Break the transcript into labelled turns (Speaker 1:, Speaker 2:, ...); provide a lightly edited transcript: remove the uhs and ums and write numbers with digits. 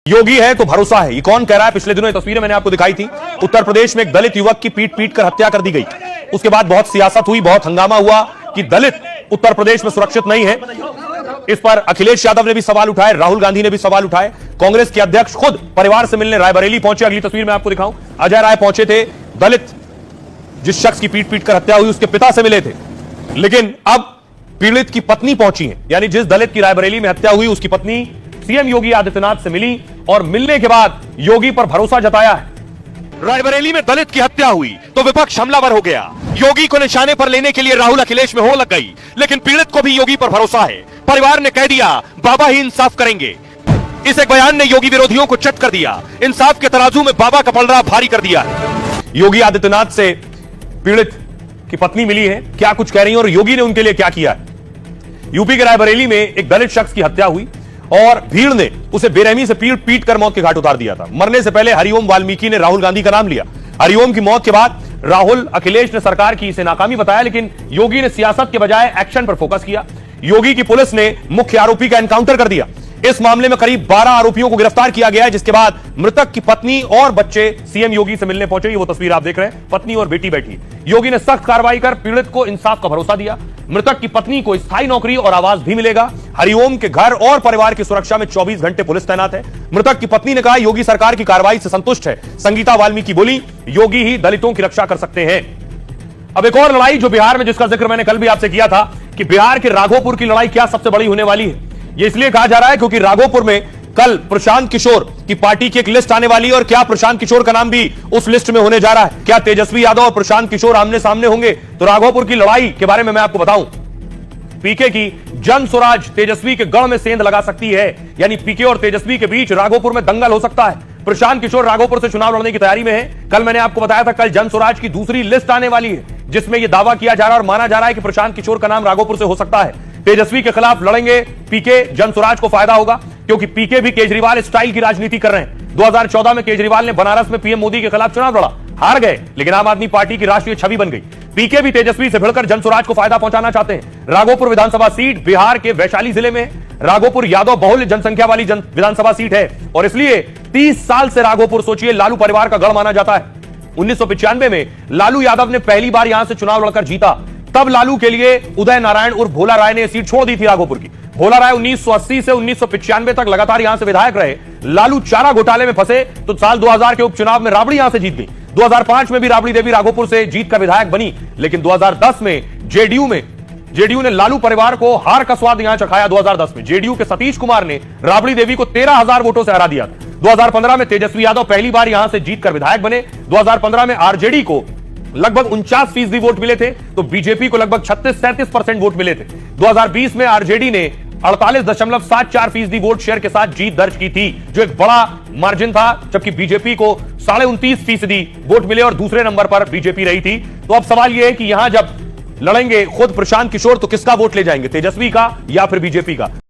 Speaker 1: योगी है तो भरोसा है, ये कौन कह रहा है? पिछले दिनों ये तस्वीरें मैंने आपको दिखाई थी। उत्तर प्रदेश में एक दलित युवक की पीट पीट कर हत्या कर दी गई। उसके बाद बहुत सियासत हुई, बहुत हंगामा हुआ कि दलित उत्तर प्रदेश में सुरक्षित नहीं है। इस पर अखिलेश यादव ने भी सवाल उठाए, राहुल गांधी ने भी सवाल उठाए। कांग्रेस के अध्यक्ष खुद परिवार से मिलने रायबरेली पहुंचे। अगली तस्वीर में आपको दिखाऊं, अजय राय पहुंचे थे। दलित जिस शख्स की पीट पीट कर हत्या हुई उसके पिता से मिले थे। लेकिन अब पीड़ित की पत्नी पहुंची है, यानी जिस दलित की रायबरेली में हत्या हुई उसकी पत्नी सीएम योगी आदित्यनाथ से मिली और मिलने के बाद योगी पर भरोसा जताया है। रायबरेली में दलित की हत्या हुई तो विपक्ष हमलावर हो गया। योगी को निशाने पर लेने के लिए राहुल अखिलेश में हो लग गई, लेकिन पीड़ित को भी योगी पर भरोसा है। परिवार ने कह दिया बाबा ही इंसाफ करेंगे। इस एक बयान ने योगी विरोधियों को चट कर दिया। इंसाफ के तराजू में बाबा का पलड़ा भारी कर दिया है। योगी आदित्यनाथ से पीड़ित की पत्नी मिली है, क्या कुछ कह रही है और योगी ने उनके लिए क्या किया है। यूपी के रायबरेली में एक दलित शख्स की हत्या हुई और भीड़ ने उसे बेरहमी से पीट पीट कर मौत के घाट उतार दिया था। मरने से पहले हरिओम वाल्मीकि ने राहुल गांधी का नाम लिया। हरिओम की मौत के बाद राहुल अखिलेश ने सरकार की इसे नाकामी बताया, लेकिन योगी ने सियासत के बजाय एक्शन पर फोकस किया। योगी की पुलिस ने मुख्य आरोपी का एनकाउंटर कर दिया। इस मामले में करीब 12 आरोपियों को गिरफ्तार किया गया है, जिसके बाद मृतक की पत्नी और बच्चे सीएम योगी से मिलने पहुंचे। वो तस्वीर आप देख रहे हैं, पत्नी और बेटी बैठी। योगी ने सख्त कार्रवाई कर पीड़ित को इंसाफ का भरोसा दिया। मृतक की पत्नी को स्थायी नौकरी और आवास भी मिलेगा। हरिओम के घर और परिवार की सुरक्षा में 24 घंटे पुलिस तैनात है। मृतक की पत्नी ने कहा योगी सरकार की कार्रवाई से संतुष्ट है। संगीता वाल्मीकि बोली योगी ही दलितों की रक्षा कर सकते हैं। अब एक और लड़ाई जो बिहार में, जिसका जिक्र मैंने कल भी आपसे किया था कि बिहार के राघोपुर की लड़ाई क्या सबसे बड़ी होने वाली है। ये इसलिए कहा जा रहा है क्योंकि राघोपुर में कल प्रशांत किशोर की पार्टी की एक लिस्ट आने वाली है और क्या प्रशांत किशोर का नाम भी उस लिस्ट में होने जा रहा है। क्या तेजस्वी यादव और प्रशांत किशोर आमने सामने होंगे? तो राघोपुर की लड़ाई के बारे में मैं आपको बताऊं, पीके की जन स्वराज तेजस्वी के गढ़ में सेंध लगा सकती है, यानी पीके और तेजस्वी के बीच राघोपुर में दंगल हो सकता है। प्रशांत किशोर राघोपुर से चुनाव लड़ने की तैयारी में है। कल मैंने आपको बताया था कल जन स्वराज की दूसरी लिस्ट आने वाली है, जिसमें यह दावा किया जा रहा है और माना जा रहा है कि प्रशांत किशोर का नाम राघोपुर से हो सकता है। तेजस्वी के खिलाफ लड़ेंगे पीके, जन स्वराज को फायदा होगा क्योंकि पीके भी केजरीवाल स्टाइल की राजनीति कर रहे हैं। 2014 में केजरीवाल ने बनारस में पीएम मोदी के खिलाफ चुनाव लड़ा, हार गए, लेकिन आम आदमी पार्टी की राष्ट्रीय छवि बन गई। पीके भी तेजस्वी से भिड़कर जन स्वराज को फायदा पहुंचाना चाहते हैं। राघोपुर विधानसभा सीट बिहार के वैशाली जिले में। राघोपुर यादव बहुल जनसंख्या वाली विधानसभा सीट है और इसलिए 30 साल से राघोपुर, सोचिए, लालू परिवार का गढ़ माना जाता है। 1995 में लालू यादव ने पहली बार यहां से चुनाव लड़कर जीता। तब लालू के लिए उदय नारायण उर्फ भोला राय ने सीट छोड़ दी थी राघोपुर की। भोला राय 1980 से 1995 तक लगातार यहां से विधायक रहे। लालू चारा घोटाले में फंसे तो साल 2000 के उपचुनाव में राबड़ी यहां से जीत गई। 2005 में भी राबड़ी देवी राघोपुर से जीत कर विधायक बनी, लेकिन 2010 में जेडीयू ने लालू परिवार को हार का स्वाद यहां चखाया। 2010 में जेडीयू के सतीश कुमार ने राबड़ी देवी को 13,000 वोटों से हरा दिया। 2015 में तेजस्वी यादव पहली बार यहां से जीतकर विधायक बने। 2015 में आरजेडी को लगभग 49% वोट मिले थे, तो बीजेपी को लगभग 36-37% वोट मिले थे। 2020 में आरजेडी ने 48.74% वोट शेयर के साथ जीत दर्ज की थी, जो एक बड़ा मार्जिन था, जबकि बीजेपी को 29.5% वोट मिले और दूसरे नंबर पर बीजेपी रही थी। तो अब सवाल यह है कि यहां जब लड़ेंगे खुद प्रशांत किशोर तो किसका वोट ले जाएंगे, तेजस्वी का या फिर बीजेपी का?